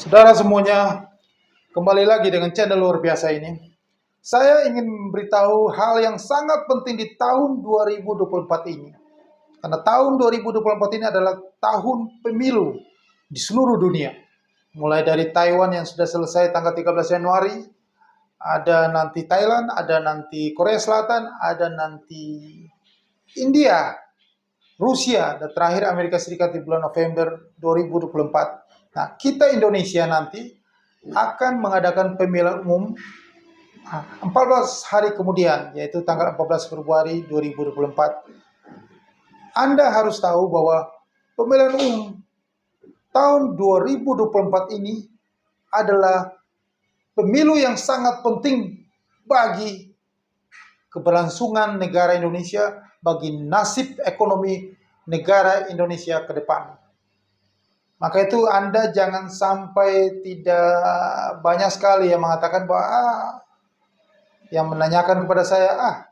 Saudara semuanya, kembali lagi dengan channel luar biasa ini. Saya ingin memberitahu hal yang sangat penting di tahun 2024 ini. Karena tahun 2024 ini adalah tahun pemilu di seluruh dunia. Mulai dari Taiwan yang sudah selesai tanggal 13 Januari, ada nanti Thailand, ada nanti Korea Selatan, ada nanti India, Rusia, dan terakhir Amerika Serikat di bulan November 2024. Nah, kita Indonesia nanti akan mengadakan pemilihan umum 14 hari kemudian, yaitu tanggal 14 Februari 2024. Anda harus tahu bahwa pemilihan umum tahun 2024 ini adalah pemilu yang sangat penting bagi keberlangsungan negara Indonesia, bagi nasib ekonomi negara Indonesia ke depan. Maka itu Anda jangan sampai tidak banyak sekali yang mengatakan bahwa yang menanyakan kepada saya,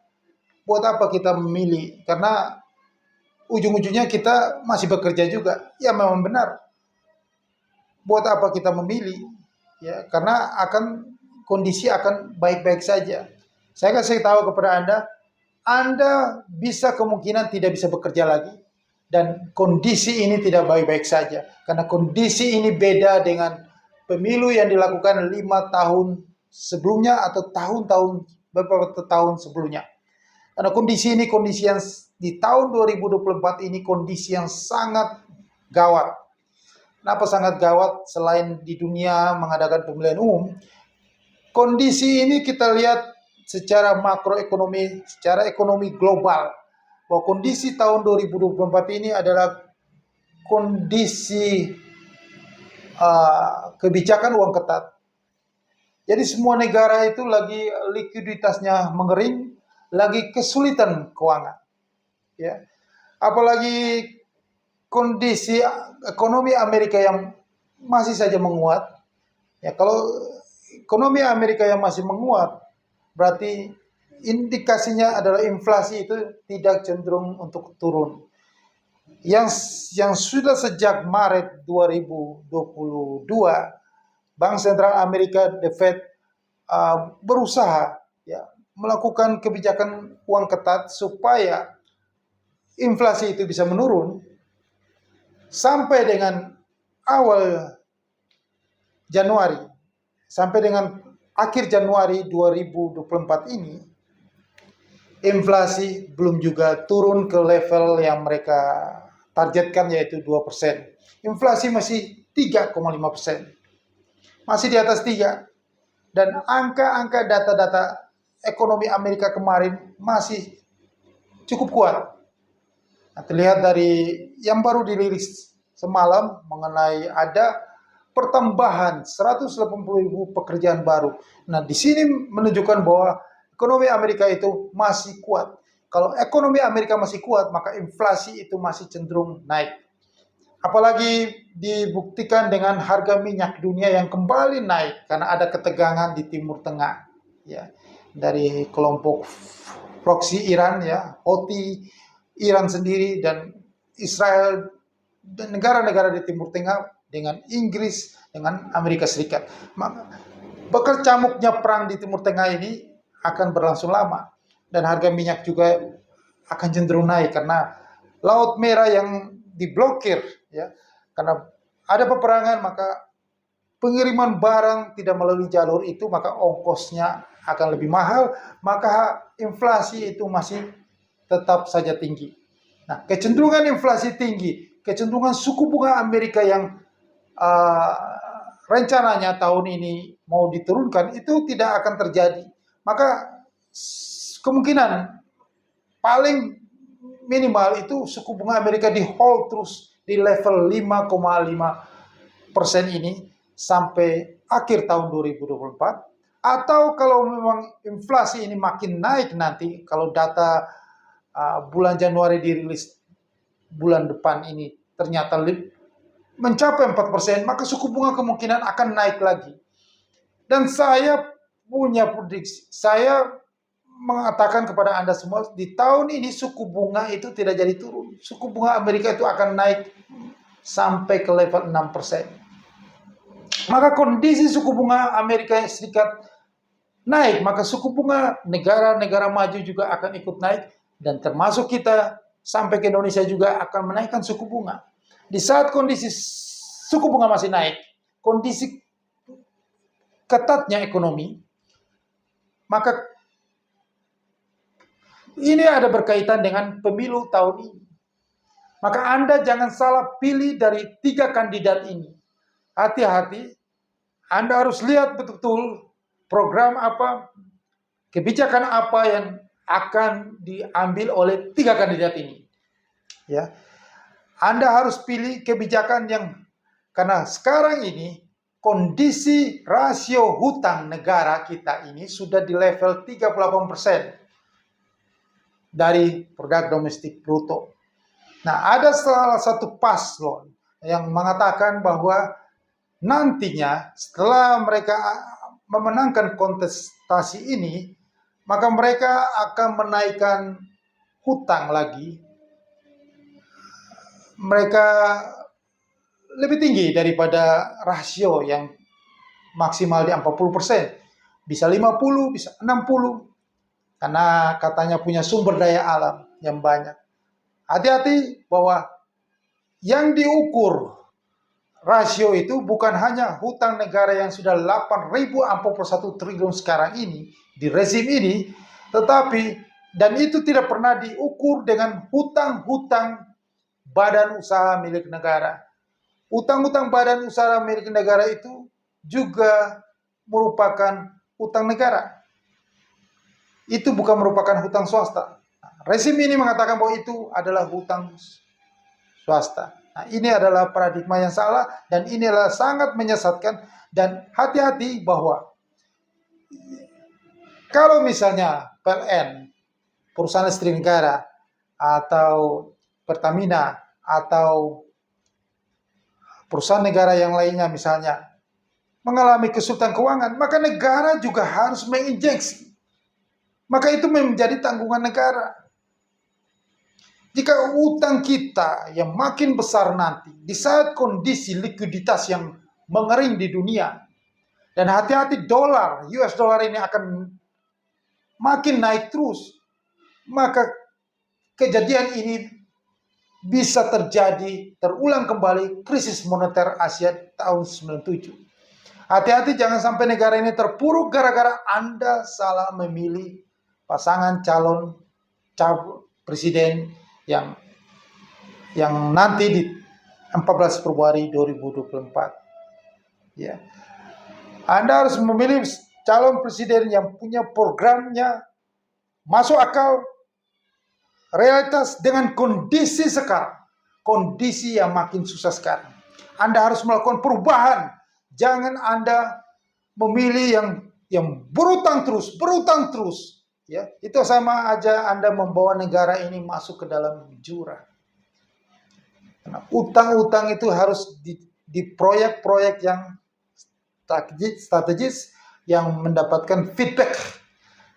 buat apa kita memilih? Karena ujung-ujungnya kita masih bekerja juga. Ya memang benar. Buat apa kita memilih? Ya, karena kondisi akan baik-baik saja. Saya kasih tahu kepada Anda bisa kemungkinan tidak bisa bekerja lagi. Dan kondisi ini tidak baik-baik saja. Karena kondisi ini beda dengan pemilu yang dilakukan 5 tahun sebelumnya atau beberapa tahun sebelumnya. Karena kondisi ini kondisi yang di tahun 2024 ini kondisi yang sangat gawat. Kenapa sangat gawat? Selain di dunia mengadakan pemilihan umum, kondisi ini kita lihat secara makroekonomi, secara ekonomi global, bahwa kondisi tahun 2024 ini adalah kondisi kebijakan uang ketat. Jadi semua negara itu lagi likuiditasnya mengering, lagi kesulitan keuangan. Ya. Apalagi kondisi ekonomi Amerika yang masih saja menguat. Ya, kalau ekonomi Amerika yang masih menguat, berarti indikasinya adalah inflasi itu tidak cenderung untuk turun. Yang sudah sejak Maret 2022, Bank Sentral Amerika, The Fed, berusaha melakukan kebijakan uang ketat supaya inflasi itu bisa menurun sampai dengan awal Januari, sampai dengan akhir Januari 2024 ini, inflasi belum juga turun ke level yang mereka targetkan, yaitu 2%. Inflasi masih 3,5%. Masih di atas 3. Dan angka-angka data-data ekonomi Amerika kemarin masih cukup kuat. Nah, terlihat dari yang baru dirilis semalam mengenai ada pertambahan 180.000 pekerjaan baru. Nah, di sini menunjukkan bahwa ekonomi Amerika itu masih kuat. Kalau ekonomi Amerika masih kuat, maka inflasi itu masih cenderung naik. Apalagi dibuktikan dengan harga minyak dunia yang kembali naik karena ada ketegangan di Timur Tengah, ya, dari kelompok proksi Iran, ya, Houthi, Iran sendiri dan Israel dan negara-negara di Timur Tengah dengan Inggris, dengan Amerika Serikat. Maka berkecamuknya perang di Timur Tengah ini akan berlangsung lama dan harga minyak juga akan cenderung naik karena Laut Merah yang diblokir, ya, karena ada peperangan, maka pengiriman barang tidak melalui jalur itu, maka ongkosnya akan lebih mahal, maka inflasi itu masih tetap saja tinggi. Nah, kecenderungan inflasi tinggi, kecenderungan suku bunga Amerika yang rencananya tahun ini mau diturunkan, itu tidak akan terjadi. Maka kemungkinan paling minimal itu suku bunga Amerika di hold terus di level 5,5% ini sampai akhir tahun 2024. Atau kalau memang inflasi ini makin naik nanti, kalau data bulan Januari dirilis bulan depan ini ternyata mencapai 4%, maka suku bunga kemungkinan akan naik lagi. Dan saya punya prediksi, saya mengatakan kepada Anda semua, di tahun ini suku bunga itu tidak jadi turun. Suku bunga Amerika itu akan naik sampai ke level 6%. maka kondisi suku bunga Amerika Serikat naik, maka suku bunga negara-negara maju juga akan ikut naik, dan termasuk kita sampai ke Indonesia juga akan menaikkan suku bunga. Di saat kondisi suku bunga masih naik, kondisi ketatnya ekonomi, maka ini ada berkaitan dengan pemilu tahun ini. Maka Anda jangan salah pilih dari 3 kandidat ini. Hati-hati, Anda harus lihat betul-betul program apa, kebijakan apa yang akan diambil oleh 3 kandidat ini. Ya, Anda harus pilih kebijakan yang, karena sekarang ini kondisi rasio hutang negara kita ini sudah di level 38% dari produk domestik bruto. Nah, ada salah satu paslon yang mengatakan bahwa nantinya setelah mereka memenangkan kontestasi ini, maka mereka akan menaikkan hutang lagi. Mereka lebih tinggi daripada rasio yang maksimal di 40%. Bisa 50, bisa 60. Karena katanya punya sumber daya alam yang banyak. Hati-hati bahwa yang diukur rasio itu bukan hanya hutang negara yang sudah 8.041 triliun sekarang ini, di rezim ini, tetapi, dan itu tidak pernah diukur dengan hutang-hutang badan usaha milik negara. Hutang-hutang badan usaha milik negara itu juga merupakan hutang negara. Itu bukan merupakan hutang swasta. Rezim ini mengatakan bahwa itu adalah hutang swasta. Nah, ini adalah paradigma yang salah, dan ini adalah sangat menyesatkan. Dan hati-hati bahwa kalau misalnya PLN, perusahaan listrik negara, atau Pertamina, atau perusahaan negara yang lainnya misalnya mengalami kesulitan keuangan, maka negara juga harus menginjeksi. Maka itu menjadi tanggungan negara. Jika utang kita yang makin besar nanti, di saat kondisi likuiditas yang mengering di dunia, dan hati-hati dolar, US dollar ini akan makin naik terus, maka kejadian ini bisa terjadi, terulang kembali krisis moneter Asia tahun 97. Hati-hati jangan sampai negara ini terpuruk gara-gara Anda salah memilih pasangan calon presiden yang nanti di 14 Februari 2024. Ya. Anda harus memilih calon presiden yang punya programnya masuk akal, realitas dengan kondisi sekarang, kondisi yang makin susah sekarang. Anda harus melakukan perubahan. Jangan Anda memilih yang berutang terus. Ya, itu sama aja Anda membawa negara ini masuk ke dalam jurang. Nah, utang-utang itu harus di proyek-proyek yang strategis yang mendapatkan feedback,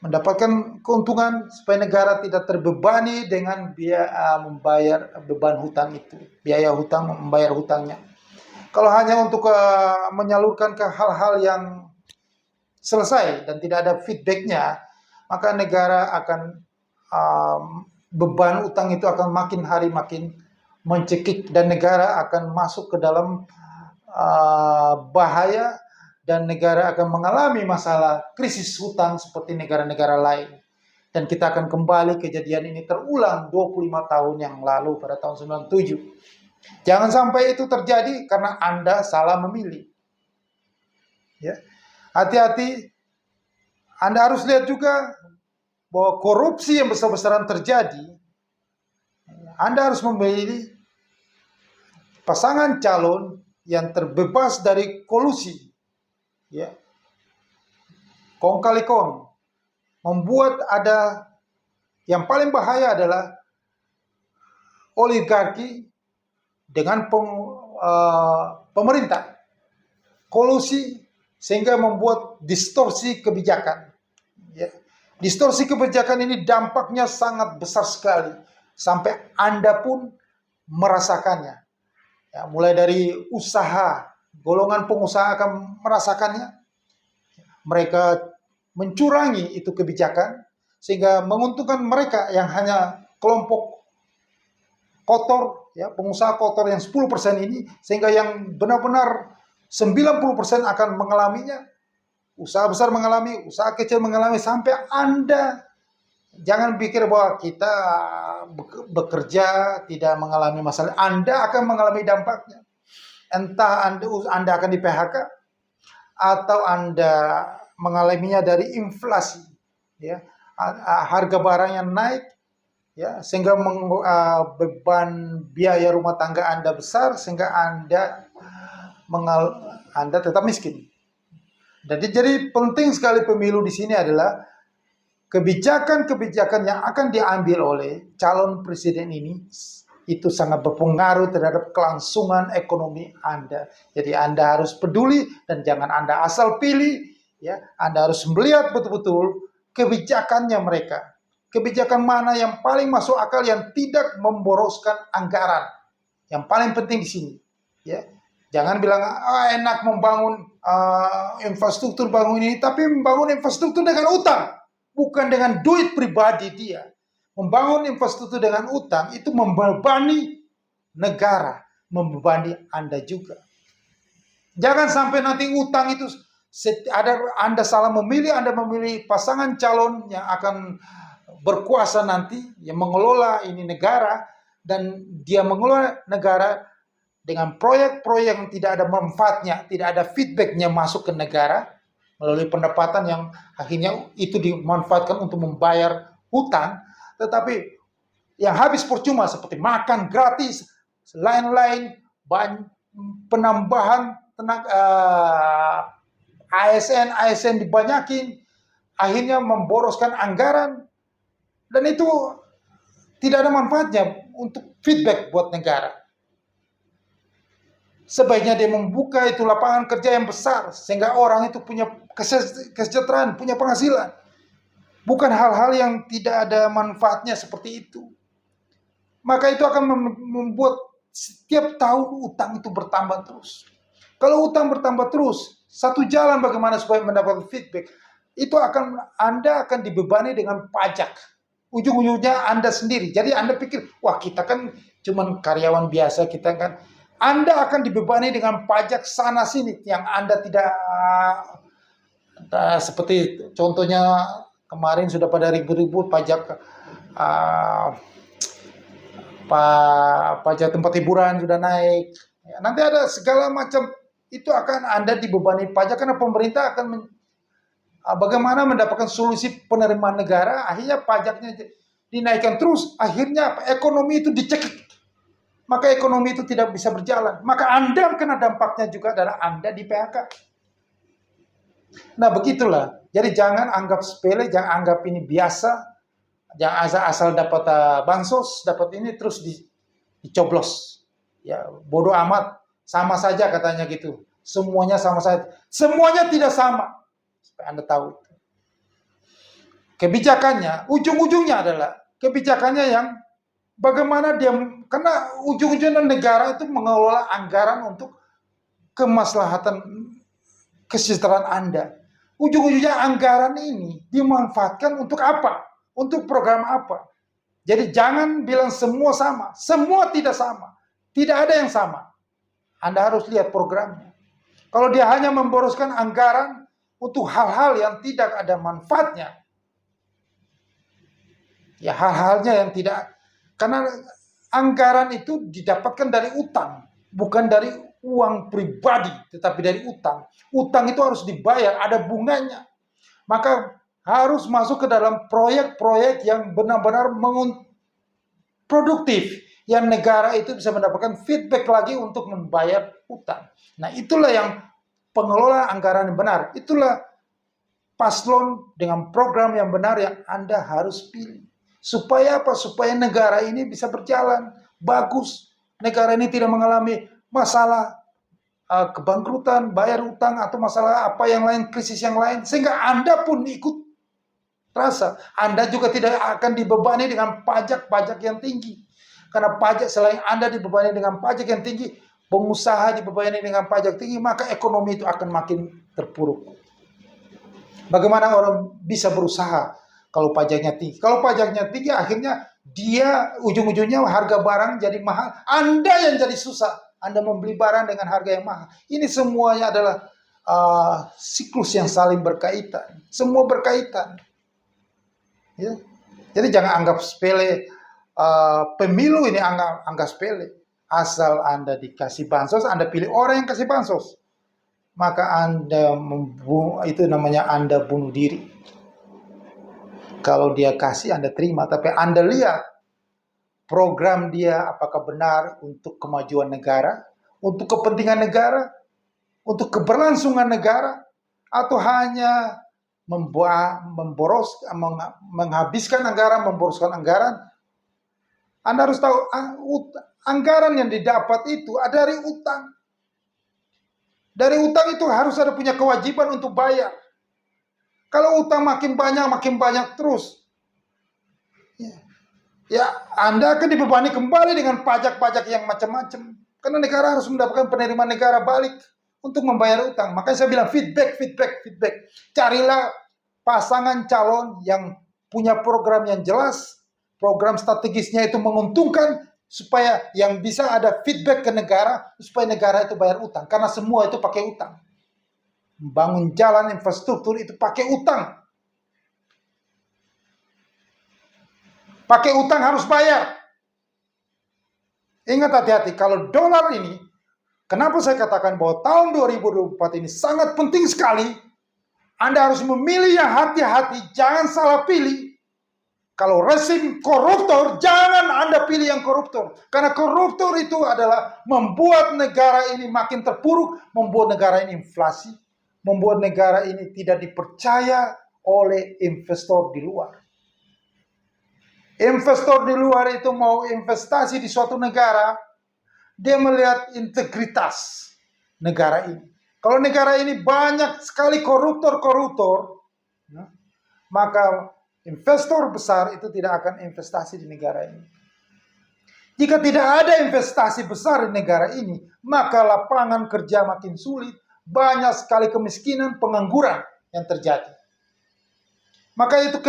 mendapatkan keuntungan supaya negara tidak terbebani dengan biaya membayar beban hutang itu, biaya hutang, membayar hutangnya. Kalau hanya untuk menyalurkan ke hal-hal yang selesai dan tidak ada feedbacknya, maka negara akan beban utang itu akan makin hari makin mencekik, dan negara akan masuk ke dalam bahaya, dan negara akan mengalami masalah krisis hutang seperti negara-negara lain. Dan kita akan kembali kejadian ini terulang 25 tahun yang lalu pada tahun 97. Jangan sampai itu terjadi karena Anda salah memilih. Ya. Hati-hati. Anda harus lihat juga bahwa korupsi yang besar-besaran terjadi. Anda harus memilih pasangan calon yang terbebas dari kolusi. Ya. Kong kali kong. Membuat ada, yang paling bahaya adalah oligarki dengan pemerintah. Kolusi sehingga membuat distorsi kebijakan. Ya. Distorsi kebijakan ini dampaknya sangat besar sekali. Sampai Anda pun merasakannya. Ya, mulai dari usaha golongan pengusaha akan merasakannya. Mereka mencurangi itu kebijakan sehingga menguntungkan mereka yang hanya kelompok kotor, ya, pengusaha kotor yang 10% ini, sehingga yang benar-benar 90% akan mengalaminya. Usaha besar mengalami, usaha kecil mengalami, sampai Anda jangan pikir bahwa kita bekerja tidak mengalami masalah. Anda akan mengalami dampaknya. Entah Anda akan di PHK atau Anda mengalaminya dari inflasi, ya, harga barang yang naik, ya, sehingga beban biaya rumah tangga Anda besar, sehingga Anda tetap miskin. Jadi penting sekali pemilu di sini adalah kebijakan-kebijakan yang akan diambil oleh calon presiden ini itu sangat berpengaruh terhadap kelangsungan ekonomi Anda. Jadi Anda harus peduli dan jangan Anda asal pilih, ya. Anda harus melihat betul-betul kebijakannya mereka. Kebijakan mana yang paling masuk akal, yang tidak memboroskan anggaran. Yang paling penting di sini, ya. Jangan bilang enak membangun infrastruktur bangun ini, tapi membangun infrastruktur dengan utang, bukan dengan duit pribadi dia. Membangun infrastruktur dengan utang itu membebani negara, membebani Anda juga. Jangan sampai nanti utang itu Anda salah memilih, Anda memilih pasangan calon yang akan berkuasa nanti, yang mengelola ini negara, dan dia mengelola negara dengan proyek-proyek yang tidak ada manfaatnya, tidak ada feedbacknya masuk ke negara, melalui pendapatan yang akhirnya itu dimanfaatkan untuk membayar hutang, tetapi yang habis percuma seperti makan gratis, lain-lain, penambahan ASN dibanyakin, akhirnya memboroskan anggaran, dan itu tidak ada manfaatnya untuk feedback buat negara. Sebaiknya dia membuka itu lapangan kerja yang besar, sehingga orang itu punya kesejahteraan, punya penghasilan. Bukan hal-hal yang tidak ada manfaatnya seperti itu. Maka itu akan membuat setiap tahun utang itu bertambah terus. Kalau utang bertambah terus, satu jalan bagaimana supaya mendapatkan feedback, itu Anda akan dibebani dengan pajak. Ujung-ujungnya Anda sendiri. Jadi Anda pikir, wah kita kan cuman karyawan biasa, kita kan. Anda akan dibebani dengan pajak sana-sini yang Anda tidak, seperti contohnya kemarin sudah pada ribu-ribu pajak pajak tempat hiburan sudah naik. Nanti ada segala macam, itu akan Anda dibebani pajak karena pemerintah akan bagaimana mendapatkan solusi penerimaan negara, akhirnya pajaknya dinaikkan terus, akhirnya ekonomi itu dicekik. Maka ekonomi itu tidak bisa berjalan. Maka Anda kena dampaknya juga adalah Anda di PHK. Nah begitulah. Jadi jangan anggap sepele, jangan anggap ini biasa. Jangan asal dapat bansos, dapat ini terus dicoblos. Ya, bodoh amat. Sama saja katanya gitu. Semuanya sama saja. Semuanya tidak sama. Supaya Anda tahu. Kebijakannya, ujung-ujungnya adalah kebijakannya yang bagaimana dia, karena ujung-ujungnya negara itu mengelola anggaran untuk kemaslahatan kesejahteraan Anda. Ujung-ujungnya anggaran ini dimanfaatkan untuk apa? Untuk program apa? Jadi jangan bilang semua sama. Semua tidak sama. Tidak ada yang sama. Anda harus lihat programnya. Kalau dia hanya memboroskan anggaran untuk hal-hal yang tidak ada manfaatnya, ya hal-halnya yang tidak. Karena anggaran itu didapatkan dari utang, bukan dari uang pribadi, tetapi dari utang. Utang itu harus dibayar, ada bunganya. Maka harus masuk ke dalam proyek-proyek yang benar-benar produktif, yang negara itu bisa mendapatkan feedback lagi untuk membayar utang. Nah itulah yang pengelola anggaran yang benar. Itulah paslon dengan program yang benar yang Anda harus pilih. Supaya apa? Supaya negara ini bisa berjalan bagus. Negara ini tidak mengalami masalah kebangkrutan, bayar utang, atau masalah apa yang lain, krisis yang lain. Sehingga Anda pun ikut rasa. Anda juga tidak akan dibebani dengan pajak-pajak yang tinggi. Karena pajak, selain Anda dibebani dengan pajak yang tinggi, pengusaha dibebankan dengan pajak tinggi, maka ekonomi itu akan makin terpuruk. Bagaimana orang bisa berusaha kalau pajaknya tinggi? Kalau pajaknya tinggi, akhirnya dia ujung-ujungnya harga barang jadi mahal. Anda yang jadi susah. Anda membeli barang dengan harga yang mahal. Ini semuanya adalah siklus yang saling berkaitan. Semua berkaitan. Ya. Jadi jangan anggap sepele pemilu ini, anggap sepele. Asal Anda dikasih bansos, Anda pilih orang yang kasih bansos, maka Anda itu namanya Anda bunuh diri. Kalau dia kasih, Anda terima, tapi Anda lihat program dia apakah benar untuk kemajuan negara, untuk kepentingan negara, untuk keberlangsungan negara, atau hanya menghabiskan anggaran, memboroskan anggaran. Anda harus tahu, anggaran yang didapat itu ada dari utang. Dari utang itu harus ada punya kewajiban untuk bayar. Kalau utang makin banyak terus, ya Anda akan dibebani kembali dengan pajak-pajak yang macam-macam. Karena negara harus mendapatkan penerimaan negara balik untuk membayar utang. Makanya saya bilang feedback. Carilah pasangan calon yang punya program yang jelas, program strategisnya itu menguntungkan, supaya yang bisa ada feedback ke negara, supaya negara itu bayar utang. Karena semua itu pakai utang. Membangun jalan, infrastruktur itu pakai utang. Pakai utang harus bayar. Ingat, hati-hati, kalau dolar ini, kenapa saya katakan bahwa tahun 2024 ini sangat penting sekali, Anda harus memilih yang hati-hati, jangan salah pilih. Kalau rezim koruptor, jangan Anda pilih yang koruptor. Karena koruptor itu adalah membuat negara ini makin terpuruk, membuat negara ini inflasi, membuat negara ini tidak dipercaya oleh investor di luar. Investor di luar itu mau investasi di suatu negara, dia melihat integritas negara ini. Kalau negara ini banyak sekali koruptor, maka investor besar itu tidak akan investasi di negara ini. Jika tidak ada investasi besar di negara ini, maka lapangan kerja makin sulit, banyak sekali kemiskinan, pengangguran yang terjadi. Maka itu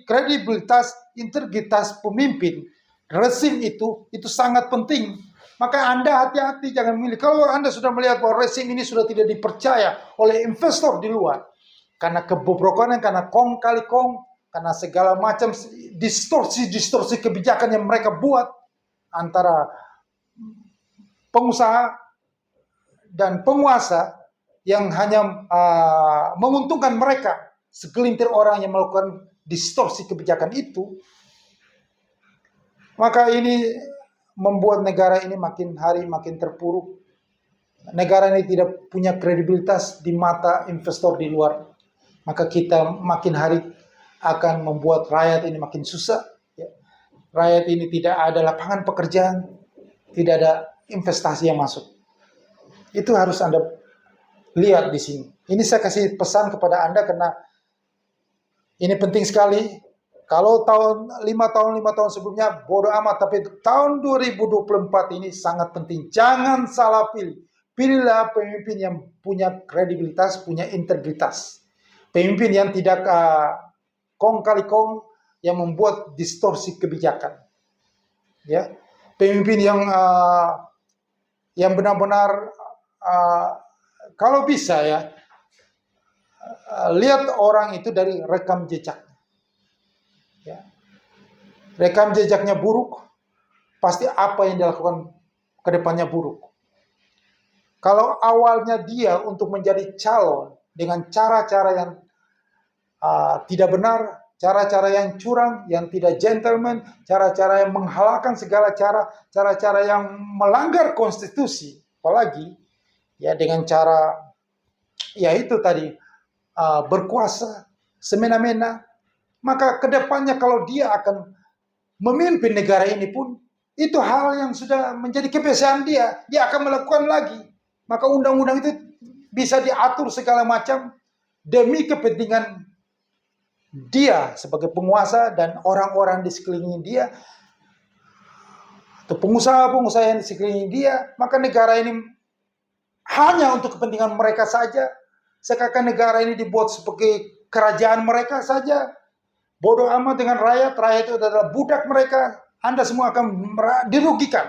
kredibilitas, integritas pemimpin, rezim itu sangat penting. Maka Anda hati-hati, jangan memilih. Kalau Anda sudah melihat bahwa rezim ini sudah tidak dipercaya oleh investor di luar, karena kebobrokan, karena kong kali kong, karena segala macam distorsi kebijakan yang mereka buat antara pengusaha dan penguasa yang hanya menguntungkan mereka, segelintir orang yang melakukan distorsi kebijakan itu, maka ini membuat negara ini makin hari makin terpuruk. Negara ini tidak punya kredibilitas di mata investor di luar. Maka kita makin hari akan membuat rakyat ini makin susah. Rakyat ini tidak ada lapangan pekerjaan, tidak ada investasi yang masuk. Itu harus Anda lihat di sini. Ini saya kasih pesan kepada Anda karena ini penting sekali. Kalau 5 tahun sebelumnya bodoh amat, tapi tahun 2024 ini sangat penting. Jangan salah pilih. Pilihlah pemimpin yang punya kredibilitas, punya integritas. Pemimpin yang tidak kong kali kong, yang membuat distorsi kebijakan. Ya, pemimpin yang benar-benar kalau bisa ya, lihat orang itu dari rekam jejak. Ya. Rekam jejaknya buruk, pasti apa yang dilakukan ke depannya buruk. Kalau awalnya dia untuk menjadi calon dengan cara-cara yang tidak benar, cara-cara yang curang, yang tidak gentleman, cara-cara yang menghalalkan segala cara-cara yang melanggar konstitusi, apalagi ya dengan cara ya itu tadi berkuasa semena-mena, maka kedepannya kalau dia akan memimpin negara ini pun itu hal yang sudah menjadi kebiasaan dia akan melakukan lagi. Maka undang-undang itu bisa diatur segala macam demi kepentingan dia sebagai penguasa dan orang-orang di sekeliling dia. atau pengusaha-pengusaha yang di sekeliling dia, maka negara ini hanya untuk kepentingan mereka saja. Seakan negara ini dibuat sebagai kerajaan mereka saja. Bodoh amat dengan rakyat, rakyat itu adalah budak mereka. Anda semua akan dirugikan.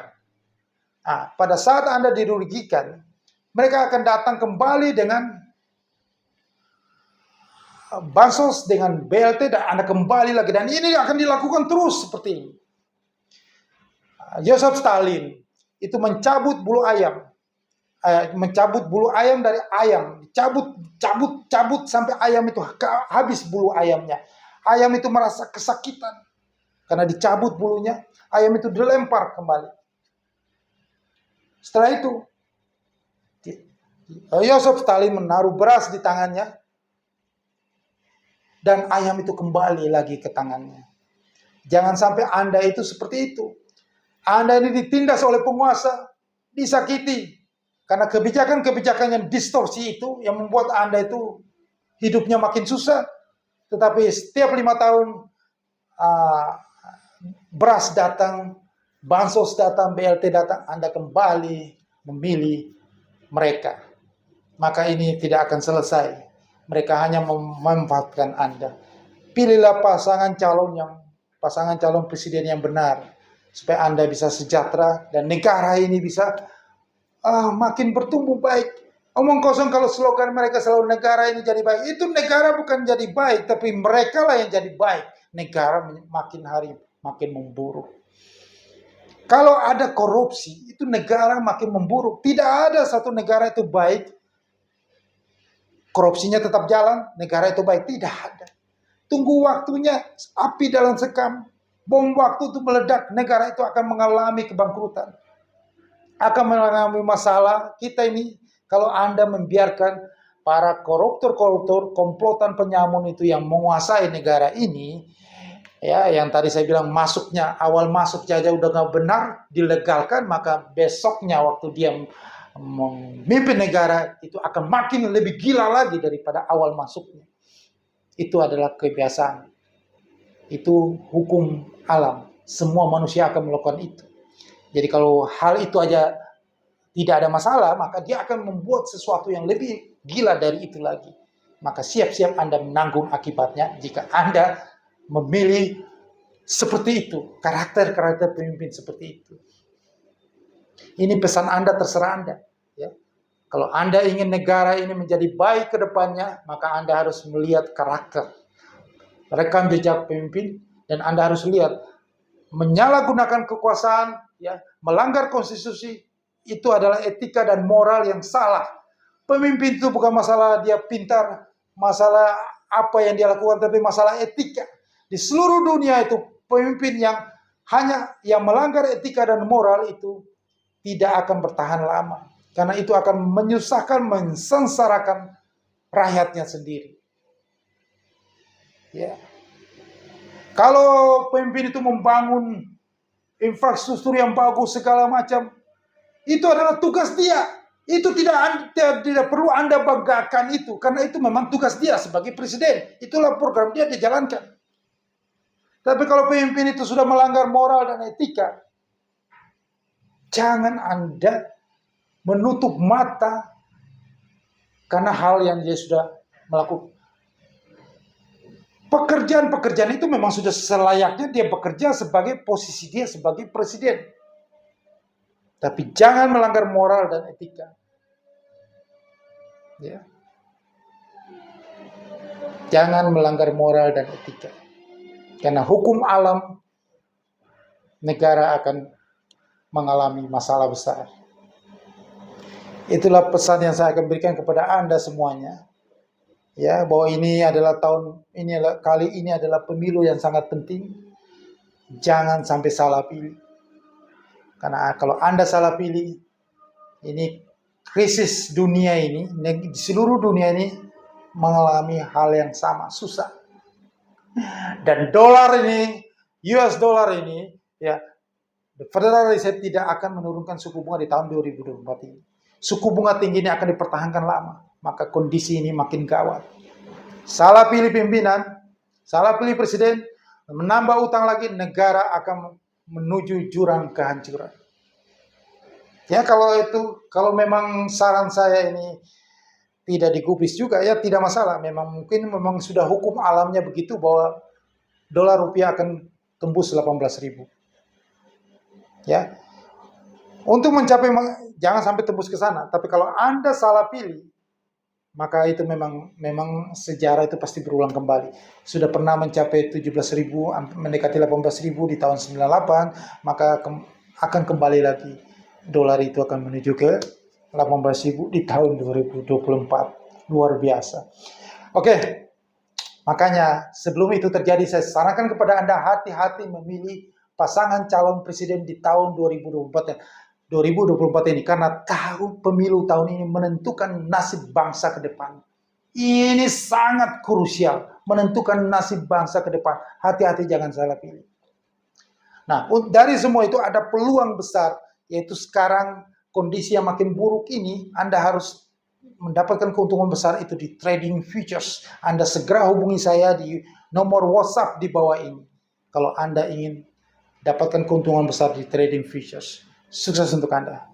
Nah, pada saat Anda dirugikan, mereka akan datang kembali dengan bansos, dengan BLT, dan Anda kembali lagi. Dan ini akan dilakukan terus seperti ini. Joseph Stalin itu mencabut bulu ayam. Mencabut bulu ayam dari ayam. Cabut sampai ayam itu habis bulu ayamnya. Ayam itu merasa kesakitan. Karena dicabut bulunya, ayam itu dilempar kembali. Setelah itu, Joseph Stalin menaruh beras di tangannya, dan ayam itu kembali lagi ke tangannya. Jangan sampai Anda itu seperti itu. Anda ini ditindas oleh penguasa, disakiti. Karena kebijakan-kebijakan yang distorsi itu, yang membuat Anda itu hidupnya makin susah. Tetapi setiap 5 tahun, beras datang, bansos datang, BLT datang, Anda kembali memilih mereka. Maka ini tidak akan selesai. Mereka hanya memanfaatkan Anda. Pilihlah pasangan calon presiden yang benar, supaya Anda bisa sejahtera dan negara ini bisa makin bertumbuh baik. Omong kosong kalau slogan mereka selalu negara ini jadi baik. Itu negara bukan jadi baik, tapi mereka lah yang jadi baik. Negara makin hari makin memburuk. Kalau ada korupsi, itu negara makin memburuk. Tidak ada satu negara itu baik, korupsinya tetap jalan, negara itu baik. Tidak ada. Tunggu waktunya, api dalam sekam, bom waktu itu meledak, negara itu akan mengalami kebangkrutan. Akan mengalami masalah. Kita ini, kalau Anda membiarkan para koruptor-koruptor, komplotan penyamun itu yang menguasai negara ini, ya, yang tadi saya bilang awal masuk saja udah nggak benar, dilegalkan, maka besoknya waktu dia memimpin negara itu akan makin lebih gila lagi daripada awal masuknya. Itu adalah kebiasaan. Itu hukum alam. Semua manusia akan melakukan itu. Jadi kalau hal itu aja tidak ada masalah, maka dia akan membuat sesuatu yang lebih gila dari itu lagi. Maka siap-siap Anda menanggung akibatnya jika Anda memilih seperti itu, karakter-karakter pemimpin seperti itu. Ini pesan Anda, terserah Anda. Ya. Kalau Anda ingin negara ini menjadi baik ke depannya, maka Anda harus melihat karakter, rekam jejak pemimpin, dan Anda harus lihat menyalahgunakan kekuasaan, ya, melanggar konstitusi, itu adalah etika dan moral yang salah. Pemimpin itu bukan masalah dia pintar, masalah apa yang dia lakukan, tapi masalah etika. Di seluruh dunia itu pemimpin yang hanya yang melanggar etika dan moral itu tidak akan bertahan lama. Karena itu akan menyusahkan, mensengsarakan rakyatnya sendiri. Ya. Kalau pemimpin itu membangun infrastruktur yang bagus segala macam, itu adalah tugas dia. Itu tidak perlu Anda banggakan itu, karena itu memang tugas dia sebagai presiden. Itulah program dia dijalankan. Tapi kalau pemimpin itu sudah melanggar moral dan etika, jangan Anda menutup mata karena hal yang dia sudah melakukan. Pekerjaan-pekerjaan itu memang sudah selayaknya dia bekerja sebagai posisi dia sebagai presiden. Tapi jangan melanggar moral dan etika. Ya. Jangan melanggar moral dan etika. Karena hukum alam, negara akan mengalami masalah besar. Itulah pesan yang saya akan berikan kepada Anda semuanya. Ya, bahwa kali ini adalah pemilu yang sangat penting. Jangan sampai salah pilih. Karena kalau Anda salah pilih, ini krisis dunia ini, di seluruh dunia ini mengalami hal yang sama, susah. Dan dolar ini, US dollar ini, ya, Federal Reserve tidak akan menurunkan suku bunga di tahun 2024 ini. Suku bunga tinggi ini akan dipertahankan lama, maka kondisi ini makin gawat. Salah pilih pimpinan, salah pilih presiden, menambah utang lagi, negara akan menuju jurang kehancuran. Ya kalau memang saran saya ini tidak digubris juga ya tidak masalah. Memang sudah hukum alamnya begitu bahwa dolar rupiah akan tembus 18.000. Ya. Untuk mencapai jangan sampai tembus ke sana, tapi kalau Anda salah pilih, maka itu memang sejarah itu pasti berulang kembali. Sudah pernah mencapai 17.000, mendekati 18.000 di tahun 98, maka akan kembali lagi. Dolar itu akan menuju ke 18.000 di tahun 2024. Luar biasa. Oke, makanya sebelum itu terjadi, saya sarankan kepada Anda hati-hati memilih pasangan calon presiden di tahun 2024 ini, karena pemilu tahun ini menentukan nasib bangsa ke depan. Ini sangat krusial, menentukan nasib bangsa ke depan. Hati-hati jangan salah pilih. Nah, dari semua itu ada peluang besar, yaitu sekarang kondisi yang makin buruk ini, Anda harus mendapatkan keuntungan besar itu di trading futures. Anda segera hubungi saya di nomor WhatsApp di bawah ini. Kalau Anda ingin dapatkan keuntungan besar di trading futures. Sukses untuk Anda.